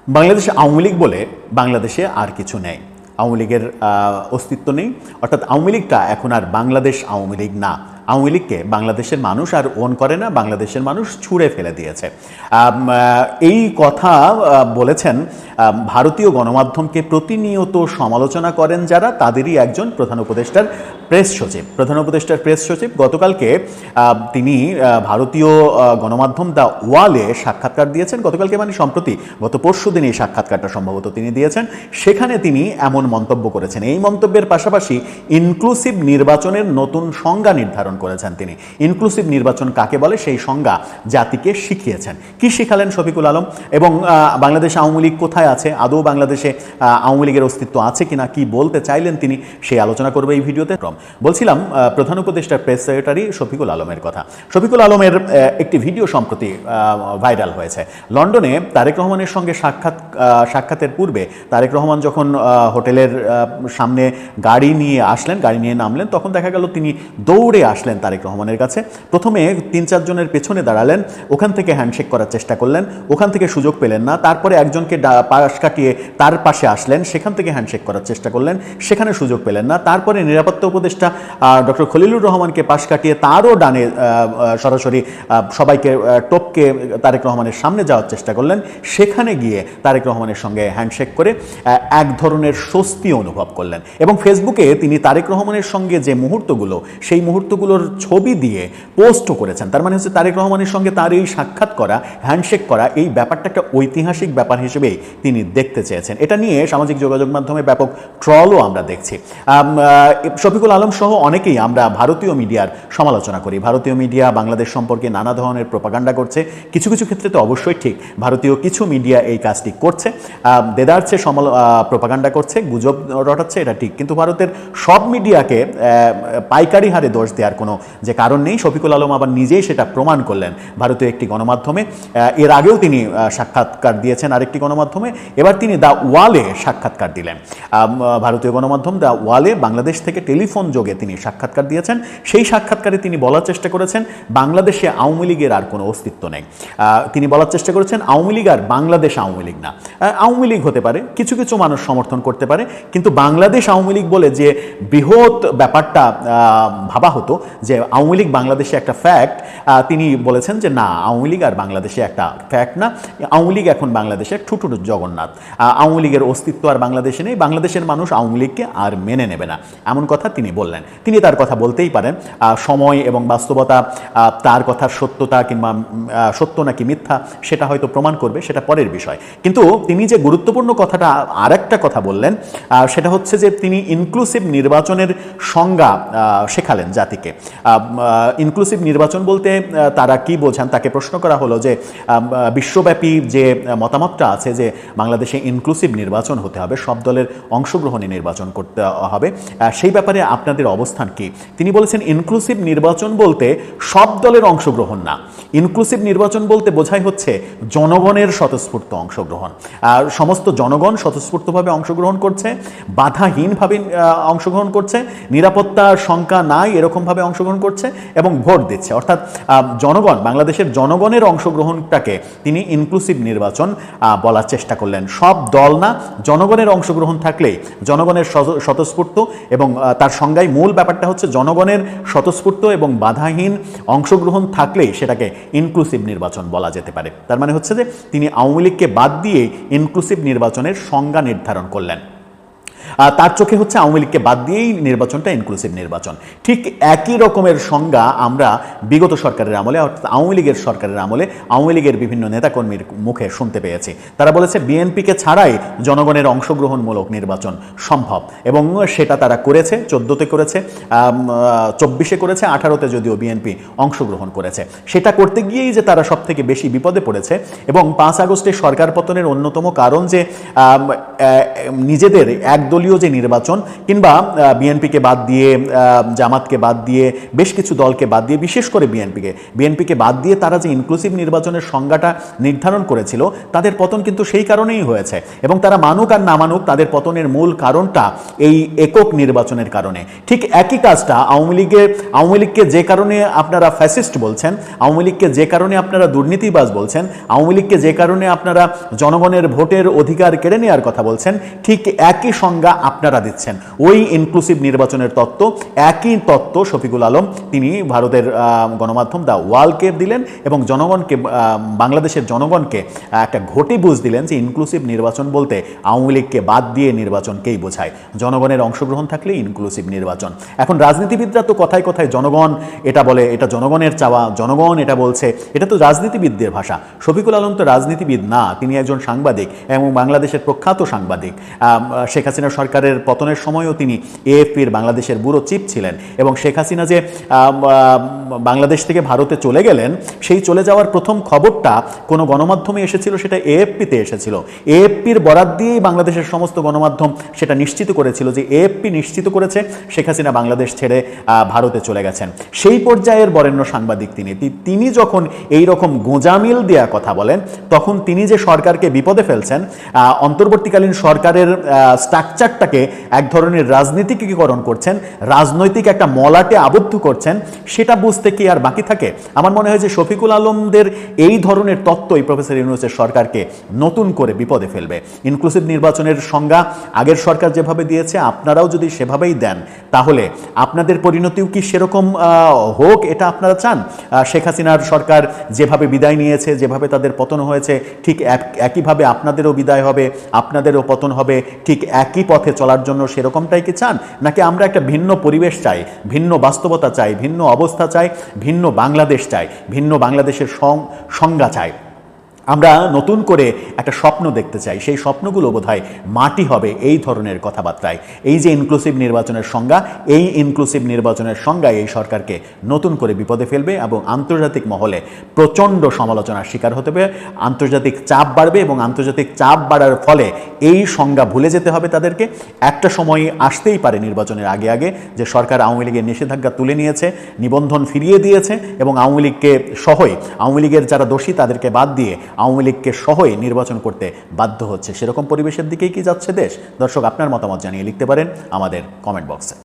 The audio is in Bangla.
বাংলাদেশে আওয়ামী লীগ বলে বাংলাদেশে আর কিছু নেই। আওয়ামী লীগের অস্তিত্ব নেই, অর্থাৎ আওয়ামী লীগটা এখন আর বাংলাদেশ আওয়ামী লীগ না। আওয়ামী লীগকে বাংলাদেশের মানুষ আর ওন করে না, বাংলাদেশের মানুষ ছুঁড়ে ফেলে দিয়েছে। এই কথা বলেছেন ভারতীয় গণমাধ্যমকে প্রতিনিয়ত সমালোচনা করেন যারা, তাদেরই একজন প্রধান উপদেষ্টার প্রেস সচিব। প্রধান উপদেষ্টার প্রেস সচিব গতকালকে তিনি ভারতীয় গণমাধ্যম দ্য ওয়ালে সাক্ষাৎকার দিয়েছেন। গতকালকে মানে সম্প্রতি, গত পরশু দিন এই সাক্ষাৎকারটা সম্ভবত তিনি দিয়েছেন। সেখানে তিনি এমন মন্তব্য করেছেন। এই মন্তব্যের পাশাপাশি ইনক্লুসিভ নির্বাচনের নতুন সংজ্ঞা নির্ধারণ করেছেন তিনি। ইনক্লুসিভ নির্বাচন কাকে বলে সেই সংজ্ঞা জাতিকে শিখিয়েছেন। কি শিখালেন শফিকুল আলম? এবং বাংলাদেশ আওয়ামী লীগ কোথায় আছে, আদৌ বাংলাদেশে আওয়ামী লীগের অস্তিত্ব আছে কিনা, কি বলতে চাইলেন তিনি, সেই আলোচনা করবে এই ভিডিওতে। বলছিলাম প্রধান উপদেষ্টার প্রেস সেক্রেটারি শফিকুল আলমের কথা। শফিকুল আলমের একটি ভিডিও সম্প্রতি ভাইরাল হয়েছে। লন্ডনে তারেক রহমানের সঙ্গে সাক্ষাতের পূর্বে তারেক রহমান যখন হোটেলের সামনে গাড়ি নিয়ে নামলেন, তখন দেখা গেল তিনি দৌড়ে আসলেন তারেক রহমানের কাছে। প্রথমে ৩-৪ জনের পেছনে দাঁড়ালেন, ওখান থেকে হ্যান্ডশেক করার চেষ্টা করলেন, ওখান থেকে সুযোগ পেলেন না। তারপরে একজনকে পাশ কাটিয়ে তার পাশে আসলেন, সেখান থেকে হ্যান্ডশেক করার চেষ্টা করলেন, সেখানে সুযোগ পেলেন না। তারপরে নিরাপত্তা উপদেষ্টা ডক্টর খলিলুর রহমানকে পাশ কাটিয়ে তারও ডানে সরাসরি সবাইকে টপকে তারেক রহমানের সামনে যাওয়ার চেষ্টা করলেন। সেখানে গিয়ে তারেক রহমানের সঙ্গে হ্যান্ডশেক করে এক ধরনের স্বস্তি অনুভব করলেন। এবং ফেসবুকে তিনি তারেক রহমানের সঙ্গে যে মুহূর্তগুলো, সেই মুহূর্তগুলোর ছবি দিয়ে পোস্টও করেছেন। তার মানে হচ্ছে তারেক রহমানের সঙ্গে তার এই সাক্ষাৎ করা, হ্যান্ডশেক করা, এই ব্যাপারটা একটা ঐতিহাসিক ব্যাপার হিসেবেই তিনি দেখতে চেয়েছেন। এটা নিয়ে সামাজিক যোগাযোগ মাধ্যমে ব্যাপক ট্রলও আমরা দেখছি। শফিকুল আলম সহ অনেকেই আমরা ভারতীয় মিডিয়ার সমালোচনা করি। ভারতীয় মিডিয়া বাংলাদেশ সম্পর্কে নানা ধরনের প্রোপাগান্ডা করছে। কিছু কিছু ক্ষেত্রে তো অবশ্যই ঠিক, ভারতীয় কিছু মিডিয়া এই কাজটি করছে, দেদারছে প্রোপাগান্ডা করছে, গুজব রটাচ্ছে, এটা ঠিক। কিন্তু ভারতের সব মিডিয়াকে পাইকারি হারে দোষ দেওয়ার কোনো যে কারণ নেই। শফিকুল আলম আবার নিজেই সেটা প্রমাণ করলেন ভারতীয় একটি গণমাধ্যমে। এর আগেও তিনি সাক্ষাৎকার দিয়েছেন আরেকটি গণমাধ্যমে, এবার তিনি দ্য ওয়ালে সাক্ষাৎকার দিলেন। ভারতীয় গণমাধ্যম দ্য ওয়ালে বাংলাদেশ থেকে টেলিফোন যোগে তিনি সাক্ষাৎকার দিয়েছেন। সেই সাক্ষাৎকারে তিনি বলার চেষ্টা করেছেন বাংলাদেশে আওয়ামী লীগের আর কোনো অস্তিত্ব নেই। তিনি বলার চেষ্টা করেছেন আওয়ামী লীগ আর বাংলাদেশ আওয়ামী লীগ না। আওয়ামী লীগ হতে পারে, কিছু কিছু মানুষ সমর্থন করতে পারে, কিন্তু বাংলাদেশ আওয়ামী লীগ বলে যে বৃহৎ ব্যাপারটা ভাবা হতো, যে আওয়ামী লীগ বাংলাদেশে একটা ফ্যাক্ট, তিনি বলেছেন যে না, আওয়ামী লীগ আর বাংলাদেশে একটা ফ্যাক্ট না। আওয়ামী লীগ এখন বাংলাদেশের ঠুটুর জগন্নাথ। আওয়ামী লীগের অস্তিত্ব আর বাংলাদেশে নেই, বাংলাদেশের মানুষ আওয়ামী লীগকে আর মেনে নেবে না, এমন কথা তিনি বললেন। তিনি তার কথা বলতেই পারেন, সময় এবং বাস্তবতা তার কথার সত্যতা কিংবা সত্য নাকি মিথ্যা সেটা হয়তো প্রমাণ করবে, সেটা পরের বিষয়। কিন্তু তিনি যে গুরুত্বপূর্ণ কথাটা আরেকটা কথা বললেন, সেটা হচ্ছে যে তিনি ইনক্লুসিভ নির্বাচনের সংজ্ঞা শেখালেন জাতিকে। ইনক্লুসিভ নির্বাচন বলতে তারা কি বোঝান, তাকে প্রশ্ন করা হলো যে বিশ্বব্যাপী যে মতামতটা আছে যে বাংলাদেশে ইনক্লুসিভ নির্বাচন হতে হবে, সব দলের অংশগ্রহণে নির্বাচন করতে হবে, সেই ব্যাপারে আপনাদের অবস্থান কি? তিনি বলেছেন ইনক্লুসিভ নির্বাচন বলতে সব দলের অংশগ্রহণ না। ইনক্লুসিভ নির্বাচন বলতে বোঝাই হচ্ছে জনগণের স্বতঃস্ফূর্ত অংশগ্রহণ। সমস্ত জনগণ স্বতঃস্ফূর্তভাবে অংশগ্রহণ করছে, বাধাহীনভাবে অংশগ্রহণ করছে, নিরাপত্তার শঙ্কা নাই এরকমভাবে অংশগ্রহণ করছে এবং ভোট দিচ্ছে। অর্থাৎ জনগণ, বাংলাদেশের জনগণের অংশগ্রহণটাকে তিনি ইনক্লুসিভ নির্বাচন বলার চেষ্টা করলেন। সব দল না, জনগণের অংশগ্রহণ থাকলেই, জনগণের স্বতঃস্ফূর্ত, এবং তার সংজ্ঞায় মূল ব্যাপারটা হচ্ছে জনগণের স্বতঃস্ফূর্ত এবং বাধাহীন অংশগ্রহণ থাকলেই সেটাকে ইনক্লুসিভ নির্বাচন বলা যেতে পারে। তার মানে হচ্ছে যে তিনি আওয়ামী লীগকে বাদ দিয়ে ইনক্লুসিভ নির্বাচনের সংজ্ঞা নির্ধারণ করলেন। তার চোখে হচ্ছে আওয়ামী লীগকে বাদ দিয়েই নির্বাচনটা ইনক্লুসিভ নির্বাচন। ঠিক একই রকমের সংজ্ঞা আমরা বিগত সরকারের আমলে, অর্থাৎ আওয়ামী লীগের সরকারের আমলে আওয়ামী লীগের বিভিন্ন নেতাকর্মীর মুখে শুনতে পেয়েছি। তারা বলেছে বিএনপিকে ছাড়াই জনগণের অংশগ্রহণমূলক নির্বাচন সম্ভব, এবং সেটা তারা করেছে। 14তে করেছে, 24-এ করেছে, 18-তে যদিও বিএনপি অংশগ্রহণ করেছে। সেটা করতে গিয়েই যে তারা সব থেকে বেশি বিপদে পড়েছে, এবং 5 আগস্টের সরকার পতনের অন্যতম কারণ যে নিজেদের একদলীয় দলীয় যে নির্বাচন কিংবা বিএনপিকে বাদ দিয়ে জামাতকে বাদ দিয়ে বেশ কিছু দলকে বাদ দিয়ে বিশেষ করে বিএনপিকে বাদ দিয়ে তারা যে ইনক্লুসিভ নির্বাচনের সংজ্ঞাটা নির্ধারণ করেছিল তাদের পতন কিন্তু সেই কারণেই হয়েছে এবং তারা মানুক আর না মানুক তাদের পতনের মূল কারণটা এই একক নির্বাচনের কারণে। ঠিক একই কাজটা আওয়ামী লীগকে যে কারণে আপনারা ফ্যাসিস্ট বলছেন, আওয়ামী লীগকে যে কারণে আপনারা দুর্নীতিবাজ বলছেন, আওয়ামী লীগকে যে কারণে আপনারা জনগণের ভোটের অধিকার কেড়ে নেওয়ার কথা বলছেন, ঠিক একই সংজ্ঞা আপনারা দিচ্ছেন। ওই ইনক্লুসিভ নির্বাচনের তত্ত্ব, একই তত্ত্ব শফিকুল আলম তিনি ভারতের গণমাধ্যম দা ওয়ালকে দিলেন এবং জনগণকে, বাংলাদেশের জনগণকে একটা ঘটি বুঝ দিলেন যে ইনক্লুসিভ নির্বাচন বলতে আওয়ামী লীগকে বাদ দিয়ে নির্বাচনকেই বোঝায়। জনগণের অংশগ্রহণ থাকলে ইনক্লুসিভ নির্বাচন। এখন রাজনীতিবিদরা তো কথায় কথায় জনগণ এটা বলে, এটা জনগণের চাওয়া, জনগণ এটা বলছে, এটা তো রাজনীতিবিদদের ভাষা। শফিকুল আলম তো রাজনীতিবিদ না, তিনি একজন সাংবাদিক এবং বাংলাদেশের প্রখ্যাত সাংবাদিক। শেখ হাসিনা সরকারের পতনের সময়ও তিনি এএফপির বাংলাদেশের ব্যুরো চিফ ছিলেন এবং শেখ হাসিনা যে বাংলাদেশ থেকে ভারতে চলে গেলেন সেই চলে যাওয়ার প্রথম খবরটা কোনো গণমাধ্যমে এসেছিল, সেটা এএফপিতে এসেছিল। এএফপির বরাত দিয়েই বাংলাদেশের সমস্ত গণমাধ্যম সেটা নিশ্চিত করেছিল যে এএফপি নিশ্চিত করেছে শেখ হাসিনা বাংলাদেশ ছেড়ে ভারতে চলে গেছেন। সেই পর্যায়ের বরেণ্য সাংবাদিক তিনি যখন এই রকম গোঁজামিল দেয়া কথা বলেন তখন তিনি যে সরকারকে বিপদে ফেলছেন, অন্তর্বর্তীকালীন সরকারের স্ট্রাকচারটাকে এক ধরনের রাজনীতিকীকরণ করছেন, রাজনৈতিক একটা মলাটে আবদ্ধ করছেন, সেটা বুঝতে কি আর বাকি থাকে? আমার মনে হয় যে শফিকুল আলমদের এই ধরনের তত্ত্বই প্রফেসর ইউনূসের সরকারকে নতুন করে বিপদে ফেলবে। ইনক্লুসিভ নির্বাচনের সংজ্ঞা আগের সরকার যেভাবে দিয়েছে আপনারাও যদি সেভাবেই দেন তাহলে আপনাদের পরিণতিও কি সেরকম হোক এটা আপনারা চান? শেখ হাসিনার সরকার যেভাবে বিদায় নিয়েছে, যেভাবে তাদের পতন হয়েছে, ঠিক একইভাবে আপনাদেরও বিদায় হবে, আপনাদেরও পতন হবে, ঠিক একই পথে চলার জন্য সেরকমটাই কি চান? নাকি আমরা একটা ভিন্ন পরিবেশ চাই, ভিন্ন বাস্তবতা চাই, ভিন্ন অবস্থা চাই, ভিন্ন বাংলাদেশ চাই, ভিন্ন বাংলাদেশের সংজ্ঞা চাই? আমরা নতুন করে একটা স্বপ্ন দেখতে চাই, সেই স্বপ্নগুলো বোধহয় মাটি হবে এই ধরনের কথাবার্তায়। এই যে ইনক্লুসিভ নির্বাচনের সংজ্ঞা, এই ইনক্লুসিভ নির্বাচনের সংজ্ঞা এই সরকারকে নতুন করে বিপদে ফেলবে এবং আন্তর্জাতিক মহলে প্রচণ্ড সমালোচনার শিকার হতে হবে। আন্তর্জাতিক চাপ বাড়বে এবং আন্তর্জাতিক চাপ বাড়ার ফলে এই সংজ্ঞা ভুলে যেতে হবে তাদেরকে। একটা সময় আসতেই পারে নির্বাচনের আগে আগে যে সরকার আওয়ামী লীগের নিষেধাজ্ঞা তুলে নিয়েছে, নিবন্ধন ফিরিয়ে দিয়েছে এবং আওয়ামী লীগকে সহই, আওয়ামী লীগের যারা দোষী তাদেরকে বাদ দিয়ে আওয়ামী লীগকে সহই নির্বাচন করতে বাধ্য হচ্ছে। সেরকম পরিবেশের দিকেই কি যাচ্ছে দেশ? দর্শক, আপনার মতামত জানিয়ে লিখতে পারেন আমাদের কমেন্ট বক্সে।